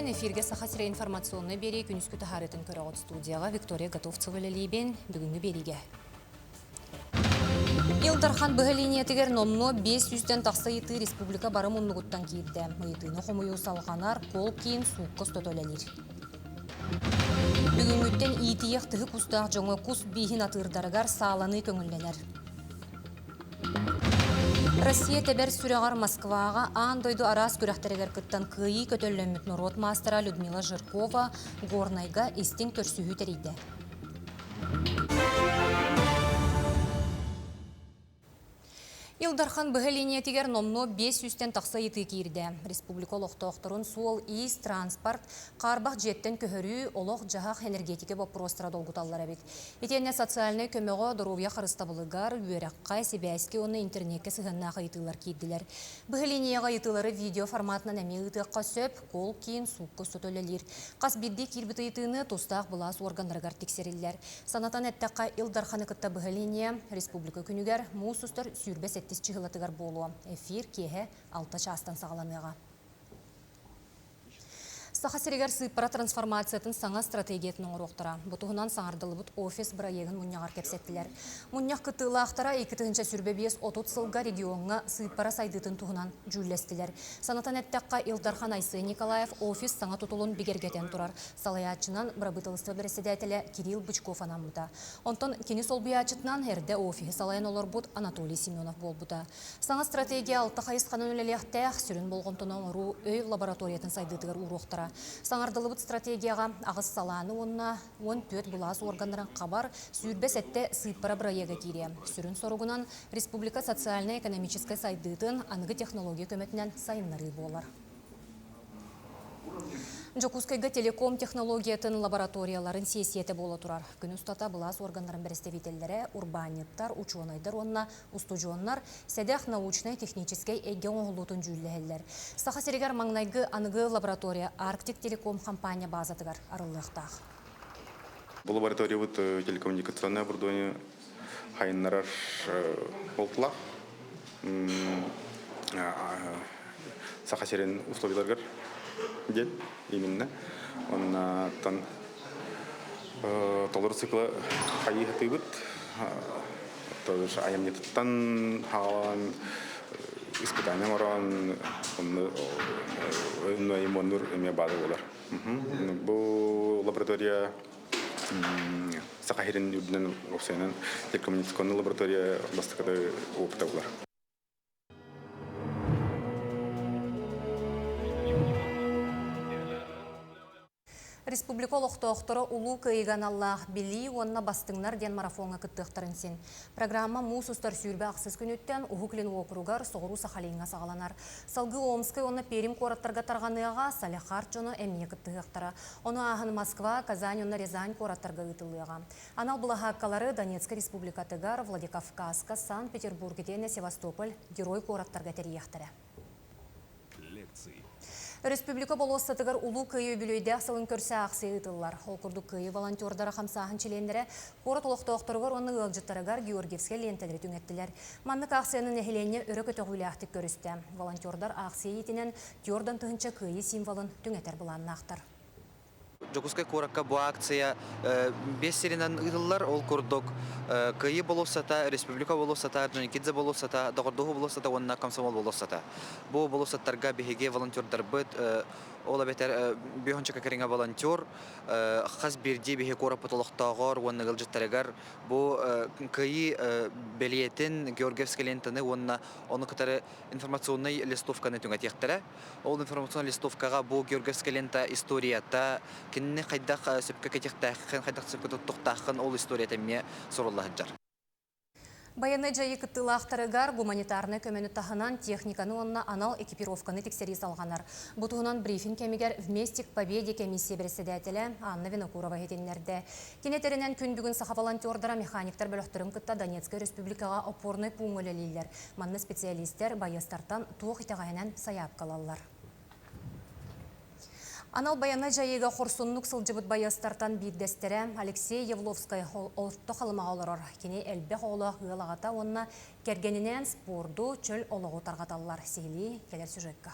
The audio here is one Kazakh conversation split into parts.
Бәлен эфирге сахасыра информационный бери күнүскү тахарытын көрөгөт студияға Виктория Готовцева лелейбен бүгүнгү бериге. Илдархан быһалиниятигер номно 500-тен тақса йыты республика бары муннугуттан киирде. Мыйытыны хомуйу салғанар кол кийин сууккос төтөлелир. Бүгүнгүттен иитиях тыһы кустаах жоңо кус бейхин атырдарыгар сааланы көңүлленер. Россия тебер сүрегар Москваға андойду арас күрәхтерегер кыттан кыйы көтөллөмүт народ мастера Людмила Жиркова горнайга истин көрсүхү терейде. Илдархан быһалиниятигер номно 500-тен тақса йыты киирде. Республика олоқтоқтырын суол ис транспорт қарбақ жеттен көхөрүү олоқ жағақ энергетика вопростара долгуталлар абит. Итенне социальный көмөгө доровья харыстабылыгар үйераққай себәске оны интернетке сығыннаға йытылар киирдилер. Быһалинияға йытылары видео форматынан әме ытыққа сөп, кол кейін суққы сөтөлелер. Қас бидді кирбіті йытыны тустақ бұлас органдарығар тексерілер. Санатан әттаққа Илдарханы кытта быһалиния республика күнігер муусустар сүйірбес чыгылатыгар болуа. Эфир кеhe 6 частан сағаланыға. Сахасырегер сыппара трансформациятын саңа стратегиятының ұруқтыра. Бұтығынан саңардылы бұт офис бірайегін мұнияғар кепсеттілер. Мұнияқ кытылы ақтара 2-тігінші сүрбе 5-30 сылға регионға сыппара сайдытын тұғынан жүлестілер. Санатан әттәққа Илдархан Айсы Николаев офис саңа тұтылын бігергетен тұрар. Салаятчынан Брабытылысты бірседәтілі Кирилл Бычков анамыда. Онтан кені сол биячытынан әрді офис салайын олар бұд Анатолий Семенов бол бұда. Саңа стратегия 6 қайысқанын өлелектәқ сүрін болғынтынан ұру өй лабораториятын сайдытығыр ұруқтыра. Саңардылыбыт стратегияға ағыз саланы онна 14 бұлас органдарын қабар сүйірбес әтті сыйпара бірайеға кире. Сүрін соруғынан Республика социально-экономическай сайдытын анығы технология көметінен сайынлары болар. Жокускайга телеком технологиятын лабораторияларын сессияты бола тұрар. Күн ұстата бұлас органдарын представителдері, урбаниттар, учуанайдар онна, устужуаннар, сәдәқ научный-техническай әйген оғылутын жүлләхеллер. Саха серегер маңнайгы анығы лаборатория Арктик телеком компания базатығар арылықтақ. Бұл лаборатория бұд телекоммуникационное оборудование хайыннарар болтылақ. Саха серен условияларғар дел именно он тан толор цикла хайи хатыбыт тоже аямнетан халан испытания маран он имонур имя база болар. Бу лаборатория сахарин юднен офсенен телекоммуникационная лаборатория бастыкада опыта болар. Республика олықтоқтыры улу кыйган Аллах били онна бастыңнар ден марафонға кыттықтырын сен. Программа мусустар сүйірбе ақсыз күнеттен ұғықлен оқыруғар соғыру сақалейңа сағаланар. Салғы Омскай онна перим қораттарға тарғаныға саляқар жоны әмне кыттықтыра. Оны ағын Москва, Казань, онна Рязань қораттарға ұтылыға. Анал бұлаға аққалары Донецк республикатығар, Владикавказка, Санкт-Петербургден Севастополь герой қораттарға тәрияқтыры. Республика болуыстатығыр улу күйі бүлейді ақсылын көрсе ақсы ұтылар. Олқырды күйі волонтердары қамсағын челендері қоры толықтықтырығыр оны ғылжыттарығар Георгиевске лентәдері түңеттілер. Маннық ақсының әхілене үрі көтіғілі ақтық көрісті. Волонтердар ақсы етінен Геордан тұхынша күйі символын түңеттер бұланын ақтар. Жокускай коракка бу акция без серинан ыдыллар ол курдук кыйы болусата, республика болусата, Джоникидзе болусата, Догордугу болусата, онна комсомол болусата. Бу болусаттарга беге волонтердар быт, ола бетер бүйхончака керинга волонтер, хас бирди беге корапы толықтағыр, онна гылжыттарыгар, бу кыйы белиетін Георгиевский лентаны, онна оны кытары информационный листовканы түңет ектірі. Ол информационный листовкаға бу Георгиевский лента историята, кенне қайдақ сөпкі кетектәқін, қайдақ сөпкі тұттықтақын ол историята ме соруллағы жар. Баяны жайы кыттылақтарыгар гуманитарны көмені тахынан техниканы онна анал экипировканы тексери салғанар. Бұтығынан брифинг кемегер вместе к победе комиссия председателя Анна Винокурова хетенлерді. Кенетерінен күн бүгін саха волонтердара механиктар бөліқтірін кытта Донецкая республикаға опорный пуңөлелейлер. Манны специалисттер байыстартан туық итағайынан саяп қалалар. Анал баяна жайыға қорсуннук сылжыбыт байастартан бейдестері Алексей Евловскай олтты қалыма олырыр. Кені әлбек олық ғылағата онына кергенінен спорду чөл олығы тарғаталар. Сейли келер сюжетка.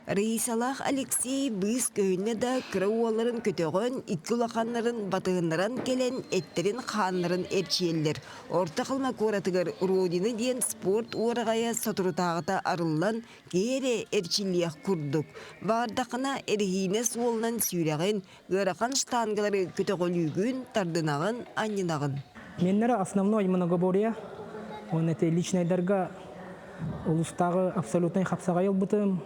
Рейсалах Алексей быз кöyіне да кырауаларын көтөгөн, иккулақанларын батығынларан келен, эттерин ханларын эрчиеллер. Орта қылма коратыгар родины ден спорт уарағая сатырутағыта арылан кере эрчилиях курдук. Бардақына эрхине суолнан сүйреген, ғырақан штангылары көтөгөлүгүн, тардынағын, аннинағын. Меннері основной многоборье. Он это личная дорога. Улустағы абсолютный хапсаға елбытым.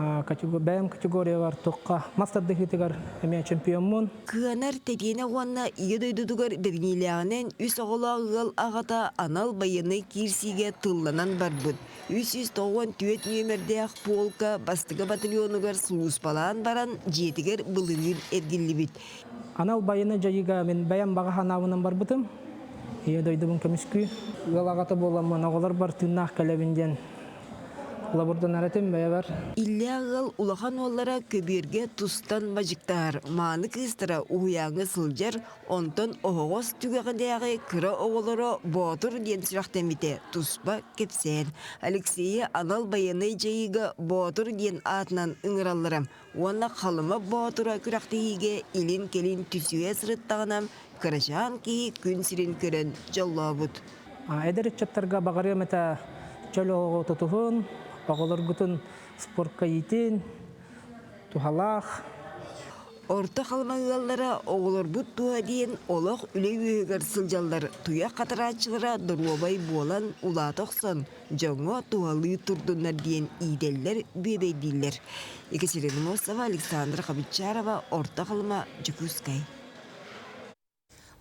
Бәйім категория бар тоққа мастардығытығар әме чемпионмын. Кыанар тәтені ғуанна ие дойдудығар дәргнеліғінен үс оғылағығыл ағата анал байыны кирсиге тылланан барбыд. 390 түйет нөмірдеяқ полка бастығы батальонығар сұлуспалан баран жетігер бұлығыр әдгілі бит. Анал байыны жайыға мен бәйім баға ханауынан барбытым. Ие дойдығын көміскі. Ғыл ағата боламын оғылар бар түннақ кәлебінден. Лабордан аратым бәйәбәр. Иллягыл улахан олара көберге тустан мажықтар. Маны кыстыра уяңы сылжар, онтон оғыз түгіғіндегі кыра оғылары батыр ден сұрақтамите туспа кепсен. Алексея анал байыны жайыға батыр ден атынан ұңыралырым. Онна қалыма батыра күрақтығыге илин келин түсуе сұрыттағынам, кырашан кейі күн сирен көрін жолла бұд. Әдері чаптарға бағары мәті чөлі тұтығын, Оғылар күтін спортқа етен, тухалақ. Орта қалмағылара оғылар бұт туа дейін олық үлей өйгір сылжалар туя қатырачылара дұруабай болан улатықсын. Жоңа туалы тұрдынар дейін иделер бебейділер. Екатерина Мосова, Александра Хабичарова, Орта қалма Джекускай.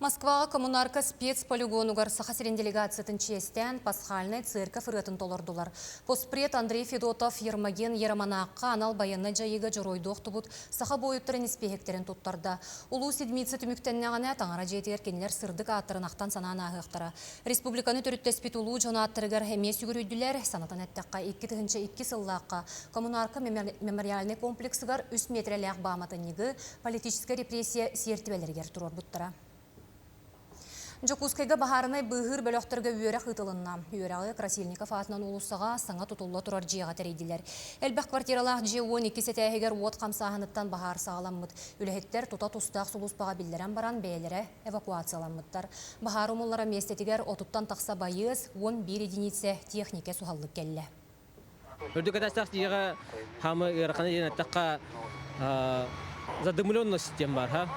Москваға коммунарка спецполигонугар сахасерен делегациятын честен пасхальный церковь ырытын толырдылар. Постпред Андрей Федотов Ермаген Ераманаққа анал баянны жайыға жоройдуқ тұбыт саха бойыттырын испехектерін тұттарда. Улу седмицы түміктеннеғаны таңара жетер кенілер сырдық аттырын ақтан санан ағықтыра. Республиканы түріттеспет улу жона аттырығар әмес үгірүйділер санатан әттіққа 2 сыллаққа коммунарка мемориальный комплексығар 3 метреліғ баматынығы политическая репрессия сертібелергер тұрор бұттыра. Жокускайга бахарынай бұғыр бөліқтіргі үйері қытылынна. Үйерағы Красильников атынан улысыға саңа тұтулы тұрар жиға тәрейділер. Әлбәқ квартиралақ G12 сетәйгер от қамсағыныттан бахар сағаламмыд. Үліхеттер тұта тұстақ сұлыспаға білдерен баран бәйлері эвакуацияламмыдтар. Бахар умыллара местетігер отуттан тақса байыз 11 единице технике суғаллық келі. Үрдік әтәстақ дейіға хамы ғырқаны ден әттіққа задымыленный систем бар.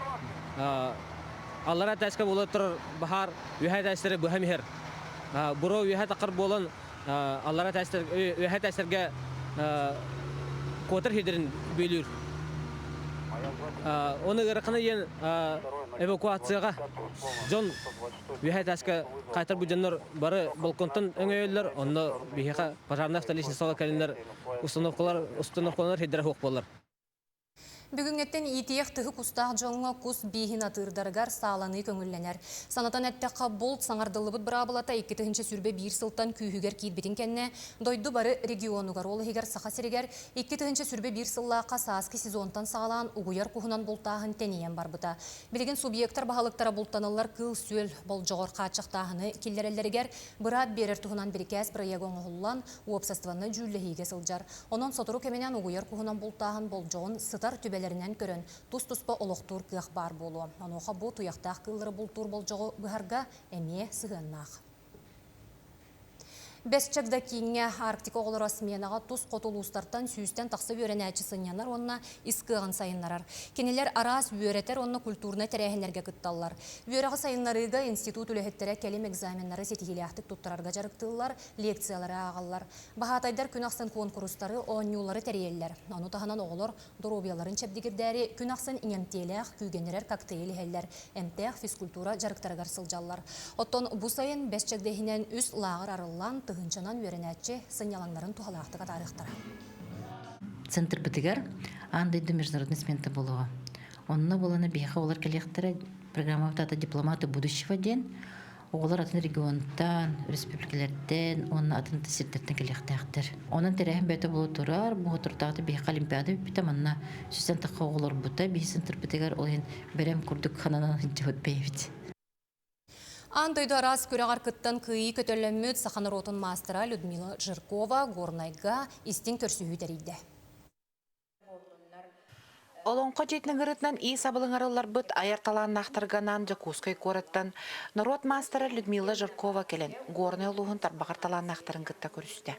Аллара тәскә булып торыр бахар үһәт әсәре бәһәмһәр. Буро үһәт акыр болан аллара тәстер үһәт әсәргә котыр хидерин бөлүр. Оны гырканы ен эвакуацияга жон үһәт әскә кайтыр бу җаннар бары балконтан өңөйләр, онны бихәка пожарный автоличный сала кәлендер установкалар хидер хук булар. Бүгінгеттен итиек тығы кустақ жоңға кус бейхін атырдарығар сағаланы көңілленер. Санатан әттіққа болт саңардылыбыт бірабылата 2-тігінші сүрбе бір сылттан күйігер кейтбетін кәнне, дойды бары регионуғар олы егер сақа серегер 2-тігінші сүрбе бір сыллаққа саасқы сезонтан сағалан ұғыяр күхінан болтағын тәнейен бар бұта. Білген субъекттар бағалықтара болтанылар кыл сөл бол жоғыр қачықтағыны келдерелерігер бұрат берер тұғынан біркәс бір егоңы ғыллан уапсастваны жүллігеге сылжар. Онын сотыру кеменен ұғыяр күхінан болтағын бол жоғын сытар түбелерінен көрін тұс-тұспа олықтур күйақ бар болу. Онуға бұл тұяқтақ кылыры бұл тур бол жоғы бұғарға әме сығыннақ. Бәсчәкді кейінге Арктика оғылыр осменаға тұс қотылуыстартан сүйістен тақсы өрен әчі сынянар, онына искығын сайынларар. Кенелер арас өретер, онына культурны тәрәхінерге күтталар. Өреғі сайынларыға институт үліхеттері кәлем экзаменлары сетігіліяқтық тұттарарға жарықтылар, лекциялары ағалар. Бағатайдар күн ақсын конкурстары оңюлары тәрелер. Оны тағынан оғылыр доробияларын чәпдегірдәрі күн ақсын инемтеліғ күйгенерер коктейлі хәллер, әмтәқ физкультура жарықтарығар сылжалар. Оттон бұ сайын бәсчәкдехінен үс лағыр арылан тығынчанан өренәтче сынялаңларын тухалақтыға тарихтара. Центр бітігер андайды международный смента болуға. Онына боланы бейха олар кәлектері программа автата дипломаты будущего ден, олар атын регионтан, республикалерден, онына атын тесеттерден кәлектәқтір. Онын тәрәхін бәті болу тұрар, бұғы тұртақты бейха олимпиада бітім, онына сүстен таққа олар бұта, бей центр бітігер олын бәрем күрдік қананан жығыт бейбіт. Андойды арас көрағар күттен күйі көтөліммөд сақаныр отын мастера Людмила Жиркова Горнайға истин көрсүйі дәрейді. Олонко жетнігірітнен үй сабылыңарылар бұт айарталан нақтырганан Жакускай кораттан народ мастера Людмила Жиркова келен горный олуғын тарбағарталан нақтырын кытта көрісті.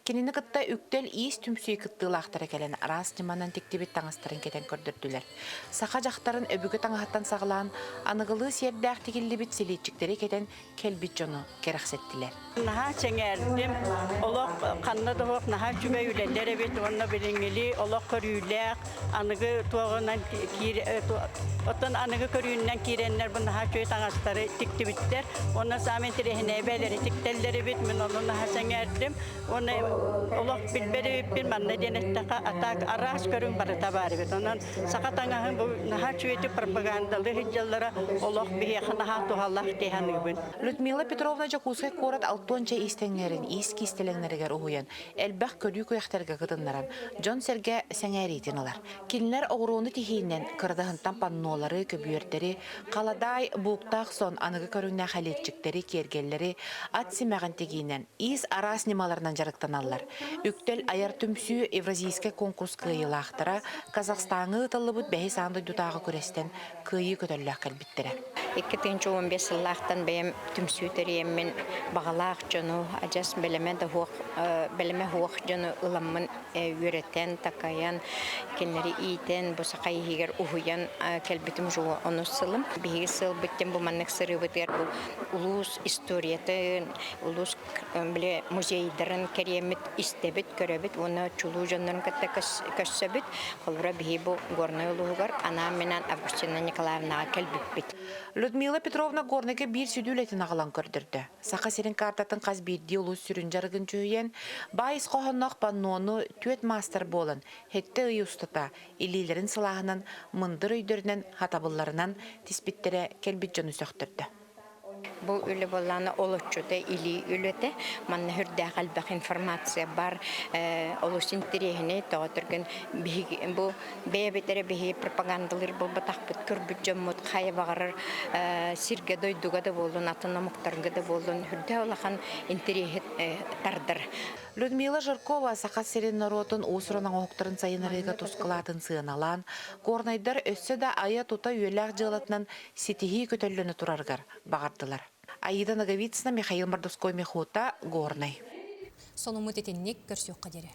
Кенені кытта үктел ийс түмсүй кыттыл ақтыры келен рас неманан тектебет таңыстырын кетен көрдірділер. Сақа жақтарын өбігі таңғаттан сағылан анығылы сердәқ текелі бит селетчіктері кетен келбит жону керақсеттілер. Наха чеңердім, олық қанны дұғық наха жүбе үлелер бет, онына біліңгілі олық көрүйләқ, анығы туағынан оттан анығы көрүіннен кейренлер бұл наха чөй таңастары тікті біттер, оны самен тірехіне бәлері тіктелдері бет, мен оны наха чеңердім, оны олық білбері бір манна денеттіға атақ арас көрін бары табары бет, онын сақа таңағын бұл наха чөйті пропагандалы хиджалары олық бейеқі наха туғалақ дейханы бүн. Людмила Петровна Жакускай корат алтонча истеңерін, ис кистелеңнерігер ұғуян, әлбәқ көрі көяқтарға қытынларан, Джон Серге сәңәретін алар. Келінлер оғыруыны тихейінен кырдағынтан паннолары, көбүйердері, қаладай бұқтақ сон анығы көріңнә қалетчіктері, кергелері, ат семәғін тегейінен, ис арас немаларынан жарықтан алар. Үктел аяр түмсі Евразийске конкурс күйілі ақтыра, Казахстанғы ұтылы бұд бәйі саңды дұтағы көрестен күйі көтілі қалбіттері. 2015 жыллақтан бәйім түмсүйтеріеммен бағалақ жону, ажас бәлеме хуақ жону ұламын үйретен, такаян, кенлері ийтен, бұсақай егер ұхуян кәлбітім жуы оны сылым. Бейгі сыл біттен бұл маннық сыры бітер бұл ұлыс историятын, ұлыс музейдерін керемет истебет, көребет, оны чулу жонларын кәтті көссөбет, қолыра бейгі бұл горный ұлығығар, ана менен Августина Николаевнаға кәлбіт бет. Людмила Петровна горныға бір сүділетін ағылан көрдірді. Сақа серін картатын қаз бірді ұлыс сүрін жарғын жүйен, байыз қоғыннақ панноны төт мастер болын, хетті ұй ұстата, илейлерін сылағынан, мындыр үйдерінен, хатабыларынан теспеттері кәлбет жоны сөқтірді. Бұл үлі боланы олытчуды, или үліті, манны хүрді қалбақ информация бар, олысын тірегіне тоғытыргын, бұл бәйбетері бейі пропагандалыр бұл батақ бұт көрбіт жоммұт, қайы бағарыр, сирге дойдуға да болын, атына мұқтарынға да болын, хүрді олақан интереге тардыр. Людмила Жиркова сақат серен народын осырының оқтырын сайынарыға тұсқылатын сыйыналан, горнайдар өссі да ая тута үйеләқ жылатынан сетихи көтөліні тұрарғар бағардылар. Аида Наговицына, Михаил Мордовской, Мехота, Горный. Соны мұт етеннек көрсек қадері.